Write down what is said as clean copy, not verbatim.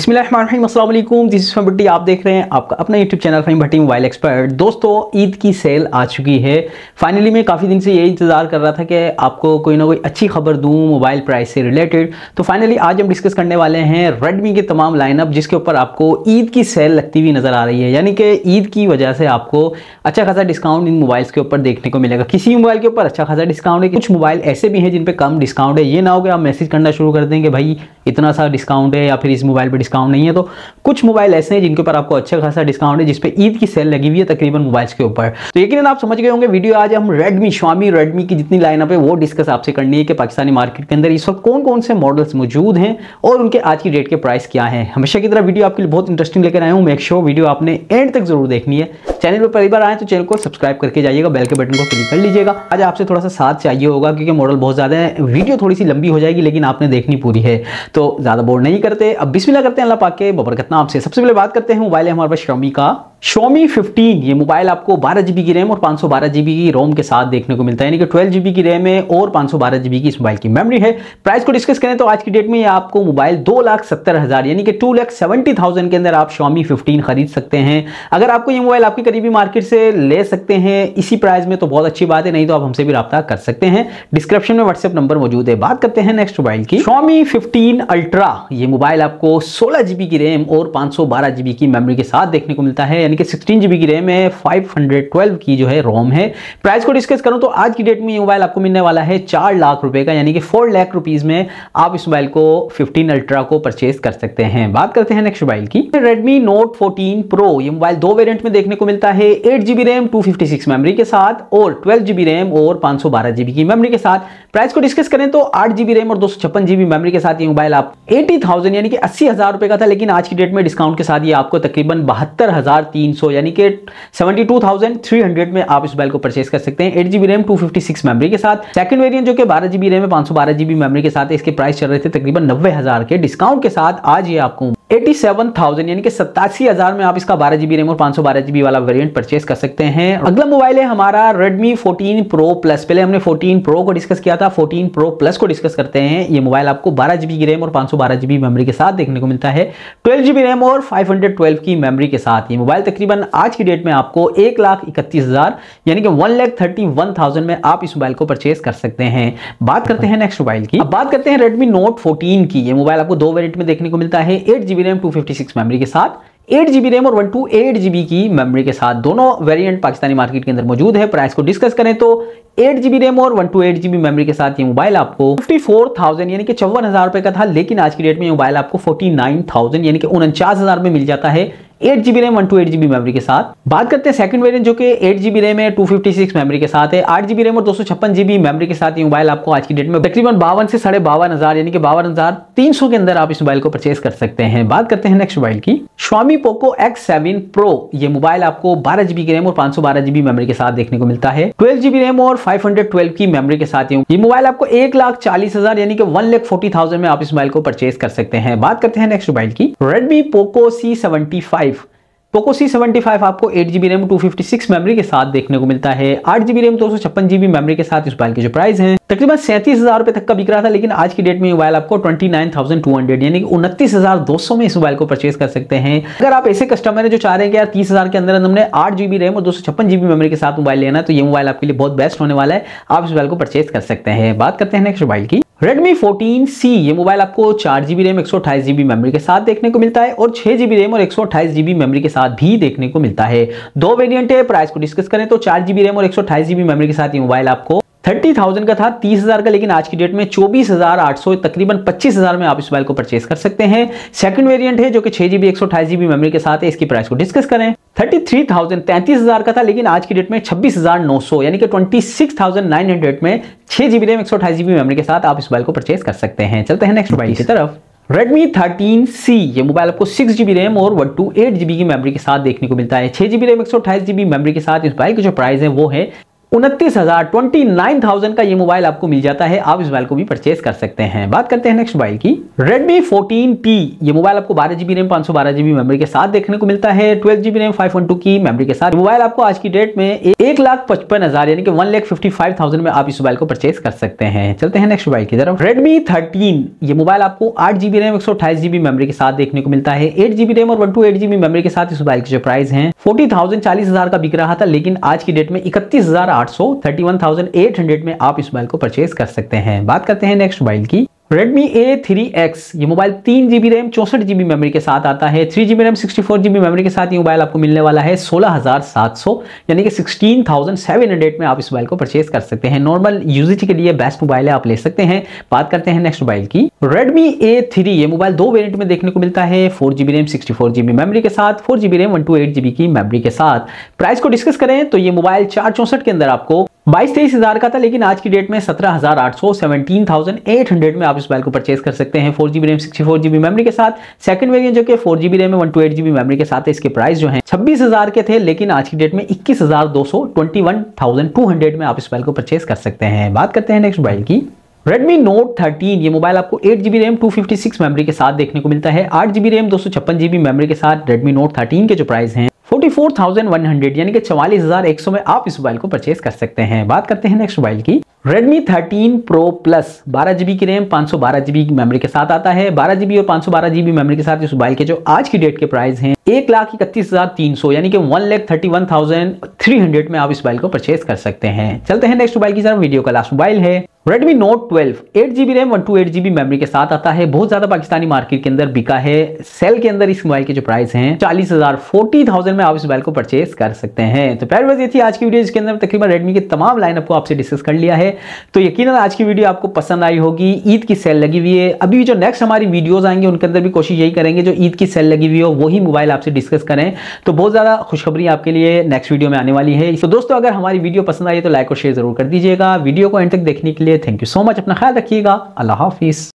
बिस्मिल्लाहिर्रहमानिर्रहीम, अस्सलाम वालेकुम। दिस इज फहीम भट्टी। आप देख रहे हैं आपका अपना यूट्यूब चैनल फहीम भट्टी मोबाइल एक्सपर्ट। दोस्तों, ईद की सेल आ चुकी है। फाइनली मैं काफ़ी दिन से यही इंतज़ार कर रहा था कि आपको कोई ना कोई अच्छी खबर दूं मोबाइल प्राइस से रिलेटेड। तो फाइनली आज हम डिस्कस करने वाले हैं रेडमी के तमाम लाइनअप, जिसके ऊपर आपको ईद की सेल लगती हुई नज़र आ रही है। यानी कि ईद की वजह से आपको अच्छा खासा डिस्काउंट इन मोबाइल्स के ऊपर देखने को मिलेगा। किसी मोबाइल के ऊपर अच्छा खासा डिस्काउंट है, कुछ मोबाइल ऐसे भी हैं जिन पर कम डिस्काउंट है। ये ना हो कि आप मैसेज करना शुरू कर दें कि भाई इतना सा डिस्काउंट है या फिर इस मोबाइल पर डिस्काउंट नहीं है। तो कुछ मोबाइल ऐसे हैं जिनके ऊपर आपको अच्छा खासा डिस्काउंट है, जिसपे ईद की सेल लगी हुई है तकरीबन मोबाइल्स के ऊपर। तो यकीनन आप समझ गए होंगे वीडियो आज हम रेडमी की जितनी लाइनअप है वो डिस्कस आपसे करनी है कि पाकिस्तानी मार्केट के अंदर इस वक्त कौन कौन से मॉडल्स मौजूद हैं और उनके आज की डेट के प्राइस क्या है। हमेशा की तरह वीडियो आपके लिए बहुत इंटरेस्टिंग लेकर आया हूँ। मेक श्योर वीडियो आपने एंड तक जरूर देखनी है। चैनल पर पहली बार आए तो चैनल को सब्सक्राइब करके जाइएगा, बेल के बटन को क्लिक कर लीजिएगा। आज आपसे थोड़ा सा साथ चाहिए होगा क्योंकि मॉडल बहुत ज़्यादा है, वीडियो थोड़ी सी लंबी हो जाएगी लेकिन आपने देखनी पूरी है। तो ज़्यादा बोर नहीं करते, अब बिस्मिल्लाह करते हैं अल्लाह पाक के बबरकत नाम से। सबसे पहले बात करते हैं मोबाइल है हमारे पास Xiaomi का Xiaomi 15। ये मोबाइल आपको 12 GB की रैम और 512 GB की रोम के साथ देखने को मिलता है, यानी कि 12 GB की रैम है और 512 GB की इस मोबाइल की मेमोरी है। प्राइस को डिस्कस करें तो आज की डेट में ये आपको मोबाइल 2,70,000 यानी कि 2,70,000 के अंदर आप Xiaomi 15 खरीद सकते हैं। अगर आपको ये मोबाइल आपकी करीबी मार्केट से ले सकते हैं इसी प्राइस में तो बहुत अच्छी बात है, नहीं तो आप हमसे भी रब्ता कर सकते हैं। डिस्क्रिप्शन में व्हाट्सएप नंबर मौजूद है। बात करते हैं नेक्स्ट मोबाइल की Xiaomi 15 Ultra। ये मोबाइल आपको 16 GB की रैम और 512 GB की मेमोरी के साथ देखने को मिलता है, यानी कि 16 GB की रैम है, 512 की जो है रोम है। प्राइस को डिस्कस करूं तो आज की डेट में ये मोबाइल आपको मिलने वाला है 4 लाख रुपए का, यानी कि 4 लाख रुपीस में आप इस मोबाइल को 15 अल्ट्रा को परचेज कर सकते हैं। बात करते हैं नेक्स्ट मोबाइल की Redmi Note 14 Pro। ये मोबाइल दो वेरिएंट में देखने को मिलता है, 8 GB रैम 256 मेमोरी के साथ और 12 GB रैम और 512 GB की मेमोरी के साथ। प्राइस को डिस्कस करें तो 8 GB रैम और 256 GB मेमोरी के साथ ये मोबाइल आप 80,000 यानी कि 80,000 रुपए का था, लेकिन आज की डेट में डिस्काउंट के साथ ये आपको तकरीबन 72,300 यानी कि 72,300 में आप इस मोबाइल को परचेस कर सकते हैं। 8 GB रैम 256 मेमोरी के साथ। सेकंड वेरिएंट जो कि 12 GB रैम है 512 GB मेमोरी के साथ है, इसके प्राइस चल रहे थे तकरीबन 90,000 के। डिस्काउंट के साथ आज ये आपको 87,000 यानी कि 87,000 में आप इसका 12 GB रैम और 512 GB वाला वेरिएंट परचेस कर सकते हैं। अगला मोबाइल है हमारा Redmi 14 Pro Plus। पहले हमने 14 Pro को डिस्कस किया था, 14 Pro Plus को डिस्कस करते हैं। ये मोबाइल आपको 12 GB की रैम और 512 GB मेमोरी के साथ देखने को मिलता है, 12 GB रैम और 512 की मेमोरी के साथ। ये मोबाइल तकरीबन आज की डेट में आपको 1,31,000 यानी कि 1,31,000 में आप इस मोबाइल को परचेस कर सकते हैं। बात करते हैं नेक्स्ट मोबाइल की। अब बात करते हैं Redmi Note 14 की। ये मोबाइल आपको दो वेरिएंट में देखने को मिलता है, 8 GB रैम 256 मेमोरी के साथ, 8 GB रैम और 128 GB की मेमोरी के साथ। दोनों वेरिएंट पाकिस्तानी मार्केट के अंदर मौजूद है। प्राइस को डिस्कस करें तो 8 GB रैम और 128 GB मेमोरी के साथ ये मोबाइल आपको 54,000 यानी कि 54,000 रुपए का था, लेकिन आज की डेट में ये मोबाइल आपको 49,000 यानी कि 49,000 में मिल जाता है, 8 GB रैम 128 GB मेमोरी के साथ। बात करते हैं सेकंड वेरिएंट जो कि 8 GB रैम है 256 मेमोरी के साथ है, 8 GB रैम और 256 GB मेमोरी के साथ। ये मोबाइल आपको आज की डेट में तकरीबन 52 से 52,500 यानी कि 52,300 के अंदर आप इस मोबाइल को परचेस कर सकते हैं। बात करते हैं नेक्स्ट मोबाइल की Xiaomi Poco X7 Pro। ये मोबाइल आपको 12 GB की रैम और 512 GB मेमोरी के साथ देखने को मिलता है, 12 GB रैम और 512 की मेमोरी के साथ। ये मोबाइल आपको 1,40,000 यानी कि 1,40,000 में आप इस मोबाइल को परचेस कर सकते हैं। बात करते हैं नेक्स्ट मोबाइल की Redmi Poco C75। Poco C75 आपको 8 GB रैम 256 मेमोरी के साथ देखने को मिलता है, 8 GB रैम 256 GB मेमोरी के साथ। इस मोबाइल के जो प्राइस हैं तकरीबन 37,000 रुपए तक का बिक रहा था, लेकिन आज की डेट में मोबाइल आपको 29,200 यानी कि 29,200 में इस मोबाइल को परचेस कर सकते हैं। अगर आप ऐसे कस्टमर है जो चाह रहे हैं कि यार 30,000 के अंदर हमने 8 GB रैम और 256 GB मेमोरी के साथ मोबाइल लेना है, तो ये मोबाइल आपके लिए बहुत बेस्ट होने वाला है, आप इस मोबाइल को परचेस कर सकते हैं। बात करते हैं नेक्स्ट मोबाइल की Redmi 14C। ये मोबाइल आपको 4 GB रैम 128 GB मेमोरी के साथ देखने को मिलता है और 6 GB रैम और 128 GB मेमोरी के साथ भी देखने को मिलता है। दो वेरिएंट है। प्राइस को डिस्कस करें तो 4 GB रैम और 128 GB मेमोरी के साथ ये मोबाइल आपको 30,000 का था, 30,000 का, लेकिन आज की डेट में 24,800 तकरीबन 25,000 में आप इस मोबाइल को परचेस कर सकते हैं। सेकंड वेरिएंट है जो कि 6 GB 128 GB मेमोरी के साथ है। इसकी प्राइस को डिस्कस करें 33,000 का था, लेकिन आज की डेट में 26,900 यानी कि 26,900 में 6 GB रैम 128 GB मेमोरी के साथ आप इस मोबाइल को परचेस कर सकते हैं। चलते हैं नेक्स्ट मोबाइल की तरफ। Redmi 13C। ये मोबाइल आपको 6 GB रैम और 128 GB की मेमोरी के साथ देखने को मिलता है, 6 GB रैम 128 GB मेमोरी के साथ। इस मोबाइल की जो प्राइस है वो है 29,000 का ये मोबाइल आपको मिल जाता है। आप इस मोबाइल को भी परचेज कर सकते हैं। बात करते हैं नेक्स्ट मोबाइल की, Redmi 14T। ये मोबाइल आपको 12GB रैम 512GB मेमोरी के साथ देखने को मिलता है, 12GB रैम 512 की मेमोरी के साथ। मोबाइल आपको आज की डेट में 1,55,000 यानी कि 1,55,000 में आप इस मोबाइल को परचेज कर सकते हैं। चलते हैं नेक्स्ट मोबाइल की तरफ, Redmi 13। ये मोबाइल आपको 8GB रैम 128GB मेमोरी के साथ देखने को मिलता है, 8GB रैम और 128GB मेमोरी के साथ। इस मोबाइल की जो प्राइस है 40,000 का बिक रहा था, लेकिन आज की डेट में 31,800 में आप इस मोबाइल को परचेज कर सकते हैं। बात करते हैं नेक्स्ट मोबाइल की, Redmi A3X। ये mobile 3GB RAM 64GB memory के साथ आता है, 3GB रैम 64GB मेमोरी के साथ ये मोबाइल आपको मिलने वाला है 16,700 यानी कि 16,700 में आप इस मोबाइल को परचेज कर सकते हैं। नॉर्मल यूजेज के लिए बेस्ट मोबाइल है, आप ले सकते हैं। बात करते हैं नेक्स्ट मोबाइल की, Redmi A3। ये मोबाइल दो वेरिएंट में देखने को मिलता है, 4GB रैम 64GB मेमोरी के साथ, 4GB रैम 128GB की मेमोरी के साथ। प्राइस को डिस्कस करें तो ये मोबाइल 464 के अंदर आपको 22-23 हज़ार का था, लेकिन आज की डेट में 17,800 17,800 में आप इस मोबाइल को परचेज कर सकते हैं। 4GB रैम 64GB मेमोरी के साथ। सेकंड वेरिएंट जो कि 4GB रैम 128GB मेमोरी के साथ है, इसके प्राइस जो है 26,000 के थे, लेकिन आज की डेट में 21,200 21,200 में आप इस मोबाइल को परचेज कर सकते हैं। बात करते हैं नेक्स्ट मोबाइल की, Redmi Note 13। ये मोबाइल आपको 8GB रैम 256 मेमोरी के साथ देखने को मिलता है, 8GB रैम 256GB मेमोरी के साथ। Redmi Note 13 के जो प्राइस हैं 44,100 यानी कि 44,100 में आप इस मोबाइल को परचेज कर सकते हैं। बात करते हैं नेक्स्ट मोबाइल की, Redmi 13 Pro Plus। 12GB की रैम 512GB की मेमोरी के साथ आता है, 12GB और 512GB मेमोरी के साथ इस मोबाइल के जो आज की डेट के प्राइस हैं 1,31,300 यानी कि 1,31,300 में आप इस मोबाइल को परचेज कर सकते हैं। चलते हैं नेक्स्ट मोबाइल की तरफ। वीडियो का लास्ट मोबाइल है Redmi Note 12। 8GB RAM 128GB memory के साथ आता है, बहुत ज्यादा पाकिस्तानी मार्केट के अंदर बिका है। सेल के अंदर इस मोबाइल के जो प्राइस हैं 40,000 में आप इस मोबाइल को परचेज कर सकते हैं। तो प्यारे व्यूअर्स, ये थी आज की वीडियो, जिसके अंदर तकरीबन रेडमी की तमाम लाइनअप को आपसे डिस्कस कर लिया है। तो यकीनन आज की वीडियो आपको पसंद आई होगी। ईद की सेल लगी हुई है, अभी जो नेक्स्ट हमारी वीडियोस आएंगे उनके अंदर भी कोशिश यही करेंगे जो ईद की सेल लगी हुई हो वही मोबाइल आपसे डिस्कस करें। तो बहुत ज्यादा खुशखबरी आपके लिए नेक्स्ट वीडियो में आने वाली है। तो दोस्तों, अगर हमारी वीडियो पसंद आई तो लाइक और शेयर जरूर कर दीजिएगा। वीडियो को एंड तक देखने के लिए थैंक यू सो मच। अपना ख्याल रखिएगा। अल्लाह हाफिज।